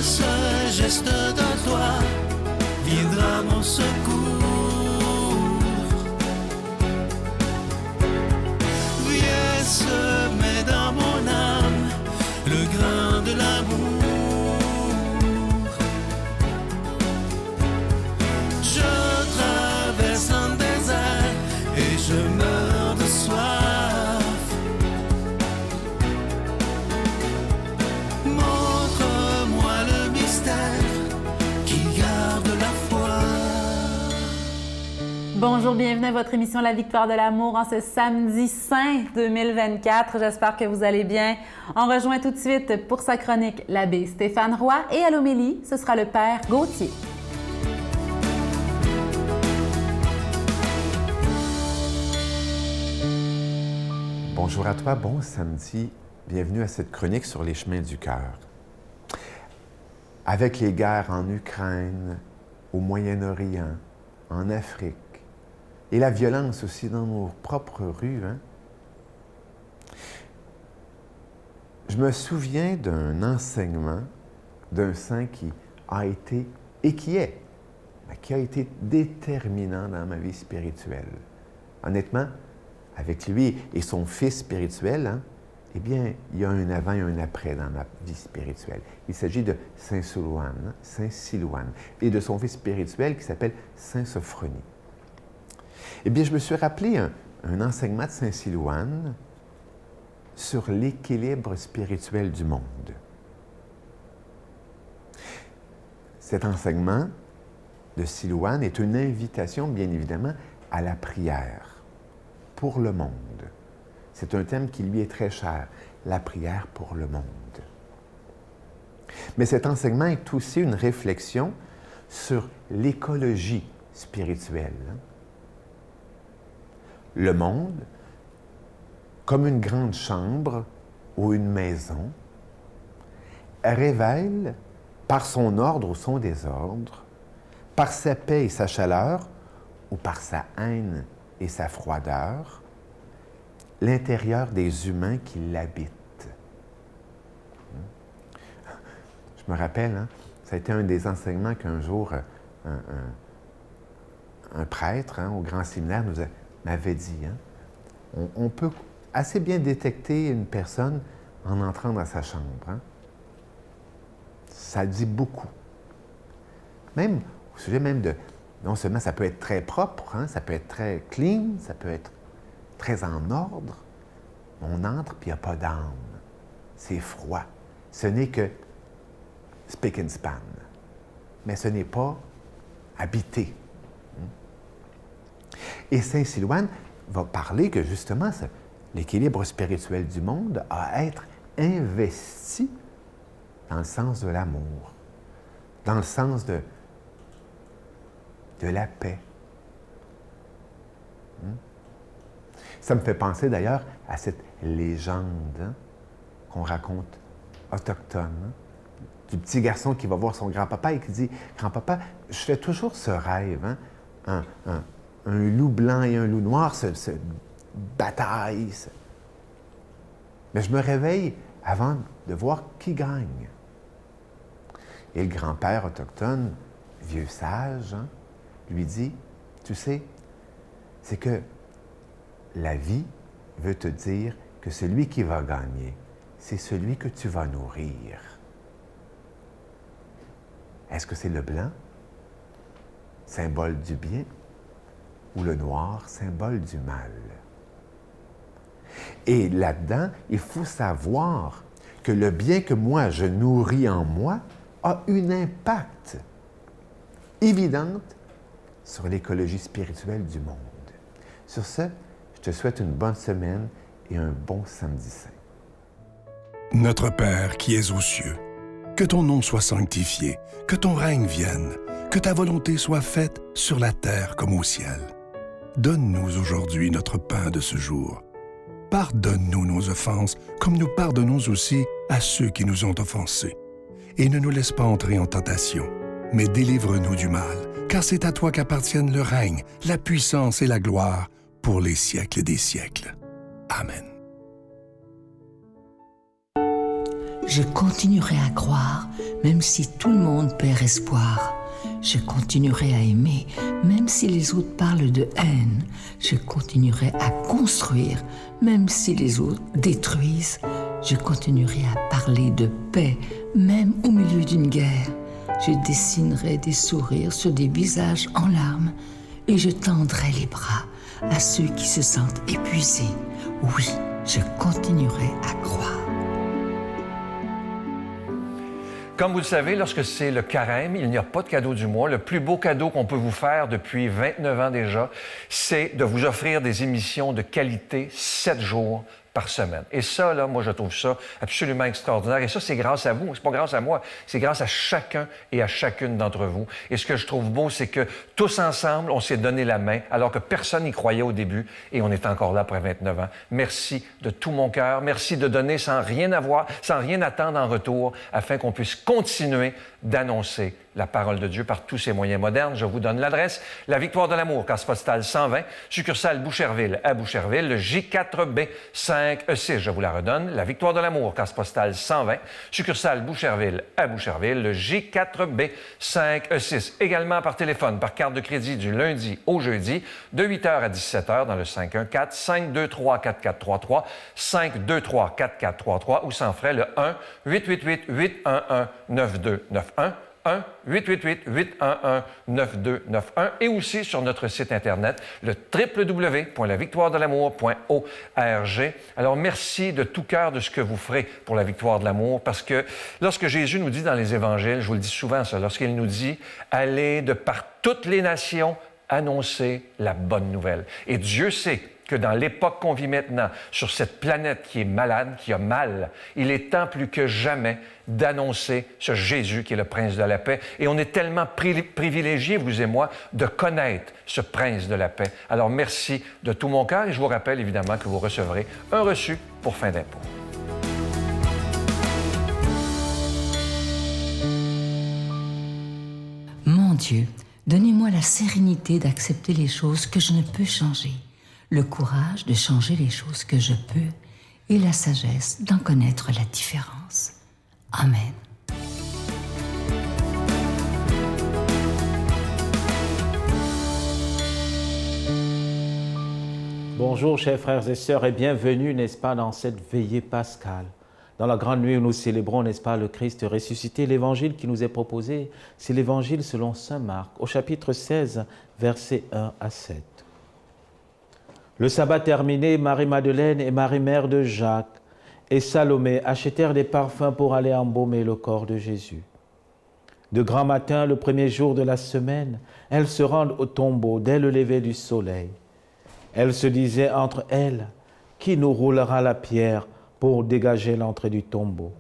ce geste de toi viendra mon secours. Viens semer dans mon âme le grain de l'amour. Je traverse un désert et je meurs de soif. Montre-moi le mystère qui garde la foi. Bonjour, bienvenue à votre émission La Victoire de l'amour en ce samedi saint 2024. J'espère que vous allez bien. On rejoint tout de suite pour sa chronique l'abbé Stéphane Roy et à l'homélie, ce sera le père Gauthier. Bonjour à toi, bon samedi. Bienvenue à cette chronique sur les chemins du cœur. Avec les guerres en Ukraine, au Moyen-Orient, en Afrique, et la violence aussi dans nos propres rues, je me souviens d'un enseignement d'un saint qui a été, et qui a été déterminant dans ma vie spirituelle. Honnêtement, avec lui et son fils spirituel, eh bien, il y a un avant et un après dans ma vie spirituelle. Il s'agit de Saint Silouane, et de son fils spirituel qui s'appelle Saint Sophronie. Eh bien, je me suis rappelé un enseignement de Saint Silouane sur l'équilibre spirituel du monde. Cet enseignement de Silouane est une invitation, bien évidemment, à la prière pour le monde. C'est un thème qui lui est très cher, la prière pour le monde. Mais cet enseignement est aussi une réflexion sur l'écologie spirituelle. Le monde, comme une grande chambre ou une maison, révèle par son ordre ou son désordre, par sa paix et sa chaleur, ou par sa haine et sa froideur, l'intérieur des humains qui l'habitent. Je me rappelle, ça a été un des enseignements qu'un jour un prêtre au grand séminaire m'avait dit. On peut assez bien détecter une personne en entrant dans sa chambre. Ça dit beaucoup. Même au sujet même de... Non seulement ça peut être très propre, ça peut être très clean, ça peut être très en ordre. On entre puis il n'y a pas d'âme. C'est froid. Ce n'est que spick and span. Mais ce n'est pas habité. Et Saint Silouane va parler que justement l'équilibre spirituel du monde a à être investi dans le sens de l'amour, dans le sens de la paix. Ça me fait penser d'ailleurs à cette légende qu'on raconte autochtone, du petit garçon qui va voir son grand-papa et qui dit « Grand-papa, je fais toujours ce rêve, un loup blanc et un loup noir se bataillent. Mais je me réveille avant de voir qui gagne. » Et le grand-père autochtone, vieux sage, lui dit, tu sais, c'est que la vie veut te dire que celui qui va gagner, c'est celui que tu vas nourrir. Est-ce que c'est le blanc, symbole du bien, ou le noir, symbole du mal? Et là-dedans, il faut savoir que le bien que moi, je nourris en moi, a un impact évident sur l'écologie spirituelle du monde. Sur ce, je te souhaite une bonne semaine et un bon samedi saint. Notre Père qui es aux cieux, que ton nom soit sanctifié, que ton règne vienne, que ta volonté soit faite sur la terre comme au ciel. Donne-nous aujourd'hui notre pain de ce jour. Pardonne-nous nos offenses, comme nous pardonnons aussi à ceux qui nous ont offensés. Et ne nous laisse pas entrer en tentation, mais délivre-nous du mal, car c'est à toi qu'appartiennent le règne, la puissance et la gloire pour les siècles des siècles. Amen. Je continuerai à croire, même si tout le monde perd espoir. Je continuerai à aimer, même si les autres parlent de haine. Je continuerai à construire, même si les autres détruisent. Je continuerai à parler de paix, même au milieu d'une guerre. Je dessinerai des sourires sur des visages en larmes et je tendrai les bras à ceux qui se sentent épuisés. Oui, je continuerai à croire. Comme vous le savez, lorsque c'est le carême, il n'y a pas de cadeau du mois. Le plus beau cadeau qu'on peut vous faire depuis 29 ans déjà, c'est de vous offrir des émissions de qualité 7 jours par semaine. Et ça, là, moi, je trouve ça absolument extraordinaire. Et ça, c'est grâce à vous. C'est pas grâce à moi. C'est grâce à chacun et à chacune d'entre vous. Et ce que je trouve beau, c'est que tous ensemble, on s'est donné la main alors que personne n'y croyait au début et on est encore là après 29 ans. Merci de tout mon cœur. Merci de donner sans rien avoir, sans rien attendre en retour afin qu'on puisse continuer d'annoncer la parole de Dieu par tous ces moyens modernes. Je vous donne l'adresse. La Victoire de l'Amour, case postale 120, succursale Boucherville à Boucherville, le J4B 5E6. Je vous la redonne. La Victoire de l'Amour, case postale 120, succursale Boucherville à Boucherville, le J4B 5E6. Également par téléphone, par carte de crédit du lundi au jeudi, de 8h à 17h dans le 514-523-4433, 523-4433 ou sans frais le 1-888-811-9291. 1-888-811-9291 et aussi sur notre site Internet, le www.lavictoiredelamour.org. Alors, merci de tout cœur de ce que vous ferez pour la victoire de l'amour, parce que lorsque Jésus nous dit dans les évangiles, je vous le dis souvent ça, lorsqu'il nous dit « Allez de par toutes les nations, annoncer la bonne nouvelle ». Et Dieu sait que dans l'époque qu'on vit maintenant, sur cette planète qui est malade, qui a mal, il est temps plus que jamais d'annoncer ce Jésus qui est le Prince de la paix. Et on est tellement privilégiés, vous et moi, de connaître ce Prince de la paix. Alors merci de tout mon cœur et je vous rappelle évidemment que vous recevrez un reçu pour fin d'impôt. Mon Dieu, donnez-moi la sérénité d'accepter les choses que je ne peux changer, le courage de changer les choses que je peux et la sagesse d'en connaître la différence. Amen. Bonjour, chers frères et sœurs, et bienvenue, n'est-ce pas, dans cette veillée pascale. Dans la grande nuit où nous célébrons, n'est-ce pas, le Christ ressuscité, l'évangile qui nous est proposé, c'est l'évangile selon saint Marc, au chapitre 16, versets 1 à 7. Le sabbat terminé, Marie-Madeleine et Marie-Mère de Jacques et Salomé achetèrent des parfums pour aller embaumer le corps de Jésus. De grand matin, le premier jour de la semaine, elles se rendent au tombeau dès le lever du soleil. Elles se disaient entre elles, « Qui nous roulera la pierre pour dégager l'entrée du tombeau ?»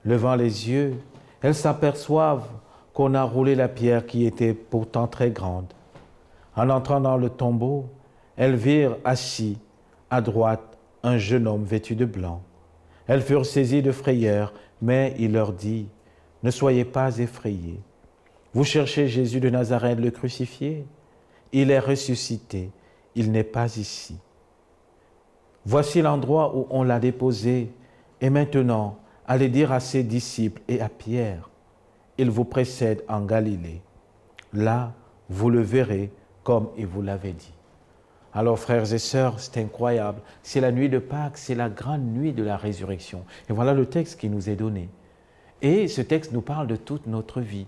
Levant les yeux, elles s'aperçoivent qu'on a roulé la pierre qui était pourtant très grande. En entrant dans le tombeau, elles virent assis à droite un jeune homme vêtu de blanc. Elles furent saisies de frayeur, mais il leur dit, « Ne soyez pas effrayés. Vous cherchez Jésus de Nazareth le crucifié. Il est ressuscité, il n'est pas ici. Voici l'endroit où on l'a déposé, et maintenant, allez dire à ses disciples et à Pierre, il vous précède en Galilée. Là, vous le verrez comme il vous l'avait dit. » Alors, frères et sœurs, c'est incroyable. C'est la nuit de Pâques, c'est la grande nuit de la résurrection. Et voilà le texte qui nous est donné. Et ce texte nous parle de toute notre vie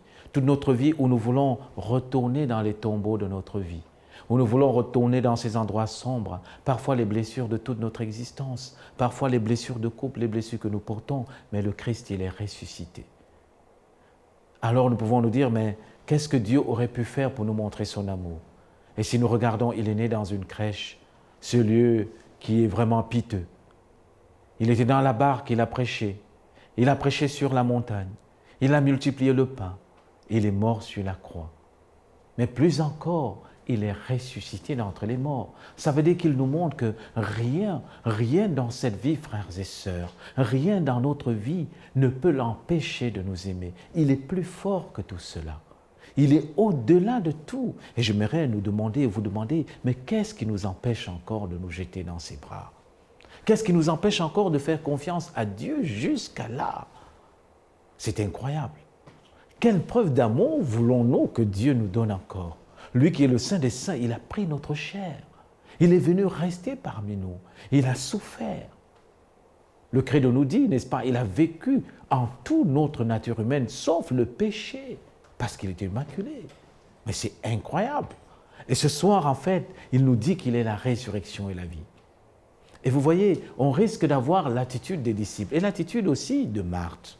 où nous voulons retourner dans les tombeaux de notre vie, où nous voulons retourner dans ces endroits sombres, parfois les blessures de toute notre existence, parfois les blessures de couple, les blessures que nous portons, mais le Christ, il est ressuscité. Alors nous pouvons nous dire, mais qu'est-ce que Dieu aurait pu faire pour nous montrer son amour ? Et si nous regardons, il est né dans une crèche, ce lieu qui est vraiment piteux. Il était dans la barque, il a prêché sur la montagne, il a multiplié le pain, il est mort sur la croix. Mais plus encore, il est ressuscité d'entre les morts. Ça veut dire qu'il nous montre que rien dans cette vie, frères et sœurs, rien dans notre vie ne peut l'empêcher de nous aimer. Il est plus fort que tout cela. Il est au-delà de tout. Et j'aimerais nous demander, vous demander, mais qu'est-ce qui nous empêche encore de nous jeter dans ses bras? Qu'est-ce qui nous empêche encore de faire confiance à Dieu jusqu'à là? C'est incroyable. Quelle preuve d'amour voulons-nous que Dieu nous donne encore? Lui qui est le Saint des Saints, il a pris notre chair. Il est venu rester parmi nous. Il a souffert. Le credo nous dit, n'est-ce pas, il a vécu en toute notre nature humaine, sauf le péché, parce qu'il était immaculé. Mais c'est incroyable. Et ce soir, en fait, il nous dit qu'il est la résurrection et la vie. Et vous voyez, on risque d'avoir l'attitude des disciples et l'attitude aussi de Marthe.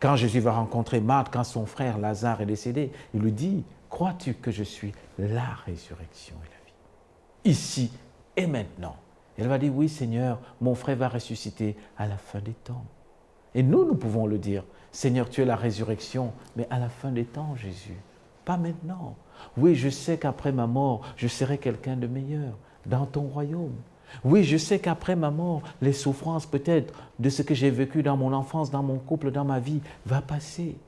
Quand Jésus va rencontrer Marthe, quand son frère Lazare est décédé, il lui dit, « Crois-tu que je suis la résurrection et la vie ?» Ici et maintenant. Elle va dire, « Oui Seigneur, mon frère va ressusciter à la fin des temps. » Et nous pouvons le dire, « Seigneur, tu es la résurrection, mais à la fin des temps, Jésus, pas maintenant. Oui, je sais qu'après ma mort, je serai quelqu'un de meilleur dans ton royaume. Oui, je sais qu'après ma mort, les souffrances peut-être de ce que j'ai vécu dans mon enfance, dans mon couple, dans ma vie, va passer. »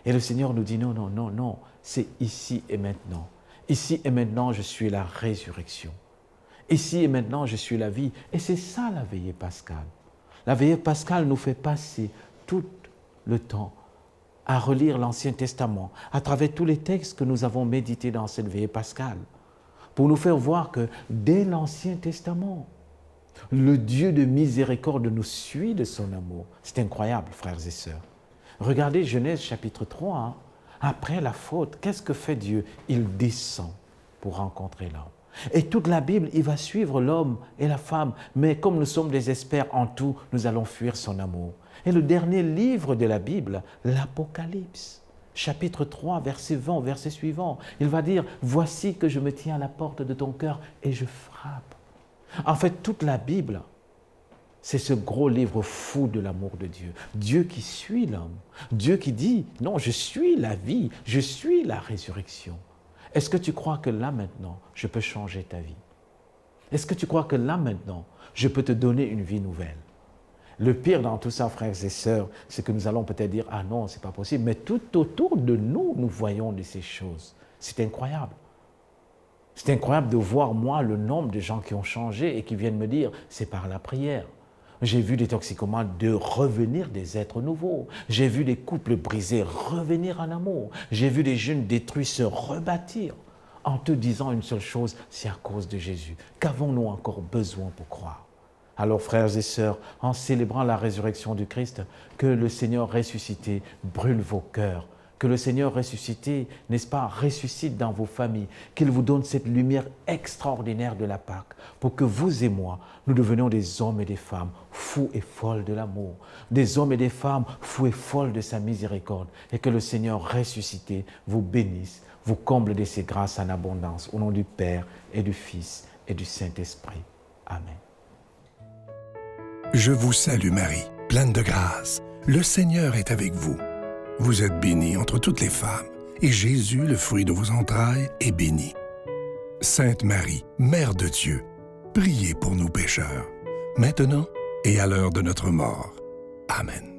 Et le Seigneur nous dit, non, non, non, non, c'est ici et maintenant. Ici et maintenant, je suis la résurrection. Ici et maintenant, je suis la vie. Et c'est ça la veillée pascale. La veillée pascale nous fait passer tout le temps à relire l'Ancien Testament, à travers tous les textes que nous avons médités dans cette veillée pascale, pour nous faire voir que dès l'Ancien Testament, le Dieu de miséricorde nous suit de son amour. C'est incroyable, frères et sœurs. Regardez Genèse chapitre 3, hein. Après la faute, qu'est-ce que fait Dieu? Il descend pour rencontrer l'homme. Et toute la Bible, il va suivre l'homme et la femme, mais comme nous sommes des experts en tout, nous allons fuir son amour. Et le dernier livre de la Bible, l'Apocalypse, chapitre 3, verset 20, verset suivant, il va dire, « Voici que je me tiens à la porte de ton cœur et je frappe. » En fait, toute la Bible, c'est ce gros livre fou de l'amour de Dieu. Dieu qui suit l'homme. Dieu qui dit, « Non, je suis la vie, je suis la résurrection. » Est-ce que tu crois que là maintenant, je peux changer ta vie? Est-ce que tu crois que là maintenant, je peux te donner une vie nouvelle? Le pire dans tout ça, frères et sœurs, c'est que nous allons peut-être dire, « Ah non, ce n'est pas possible. » Mais tout autour de nous, nous voyons de ces choses. C'est incroyable. C'est incroyable de voir, moi, le nombre de gens qui ont changé et qui viennent me dire, « C'est par la prière. » J'ai vu des toxicomanes revenir des êtres nouveaux. J'ai vu des couples brisés revenir en amour. J'ai vu des jeunes détruits se rebâtir en te disant une seule chose, c'est à cause de Jésus. Qu'avons-nous encore besoin pour croire? Alors, frères et sœurs, en célébrant la résurrection du Christ, que le Seigneur ressuscité brûle vos cœurs. Que le Seigneur ressuscité, n'est-ce pas, ressuscite dans vos familles, qu'il vous donne cette lumière extraordinaire de la Pâque, pour que vous et moi, nous devenions des hommes et des femmes fous et folles de l'amour, des hommes et des femmes fous et folles de sa miséricorde, et que le Seigneur ressuscité vous bénisse, vous comble de ses grâces en abondance, au nom du Père et du Fils et du Saint-Esprit. Amen. Je vous salue Marie, pleine de grâce. Le Seigneur est avec vous. Vous êtes bénie entre toutes les femmes, et Jésus, le fruit de vos entrailles, est béni. Sainte Marie, Mère de Dieu, priez pour nous pécheurs, maintenant et à l'heure de notre mort. Amen.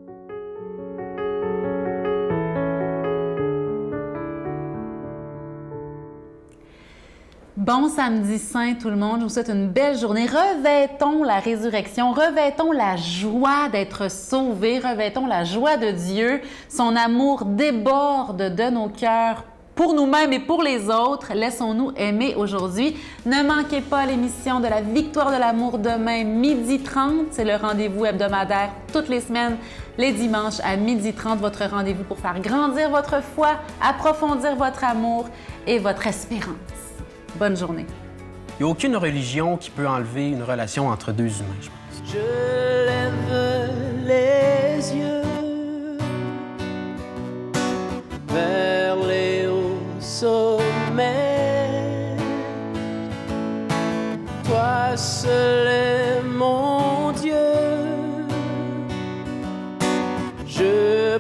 Bon samedi saint tout le monde, je vous souhaite une belle journée. Revêtons la résurrection, revêtons la joie d'être sauvés, revêtons la joie de Dieu. Son amour déborde de nos cœurs pour nous-mêmes et pour les autres. Laissons-nous aimer aujourd'hui. Ne manquez pas l'émission de la Victoire de l'amour demain, 12h30. C'est le rendez-vous hebdomadaire toutes les semaines, les dimanches à 12h30. Votre rendez-vous pour faire grandir votre foi, approfondir votre amour et votre espérance. Bonne journée. Il n'y a aucune religion qui peut enlever une relation entre deux humains, je pense. Je lève les yeux vers les hauts sommets. Toi seul est mon Dieu. Je